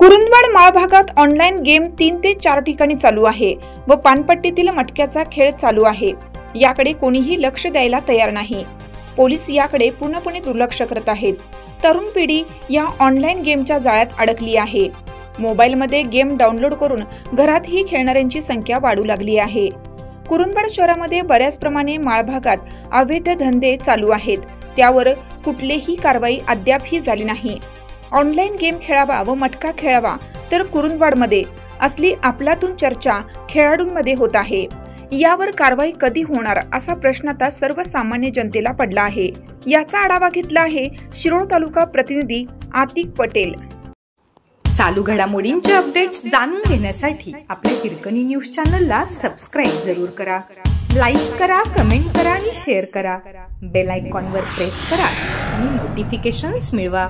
कुरुंदवाड माळ भागात online game 3 ते 4 ठिकाणी चालू आहे व पानपट्टीतील मटक्याचा खेळ चालू आहे। याकडे कोणीही लक्ष द्यायला तयार नाही। पोलीस याकडे पूर्णपणे दुर्लक्ष करत आहेत। तरुण पिढी या ऑनलाईन गेमच्या जाळ्यात अडकली आहे। मोबाईलमध्ये गेम डाउनलोड करून घरातही खेळणाऱ्यांची संख्या वाढू लागली आहे। कुरुंदवाड शहरामध्ये बऱ्याच प्रमाणे माळ भागात अवैध धंदे चालू आहेत, त्यावर कुठलीही कारवाई अद्यापही झाली नाही। ऑनलाईन गेम खेळावा व मटका खेळावा तर कुरुंदवाडमध्ये असली आपलातून चर्चा खेळाडूंमध्ये होत आहे। यावर कारवाई कधी होणार असा प्रश्न आता सर्वसामान्य जनतेला पडला आहे। याचा आढावा घेतला आहे शिरोळ तालुका प्रतिनिधी आतिक पटेल। चालू घडामोडींचे अपडेट्स जाणून घेण्यासाठी आपल्या हिरकणी न्यूज चॅनलला सबस्क्राइब जरूर करा, लाईक करा, कमेंट करा आणि शेअर करा। बेल आयकॉनवर प्रेस करा आणि नोटिफिकेशन्स मिळवा।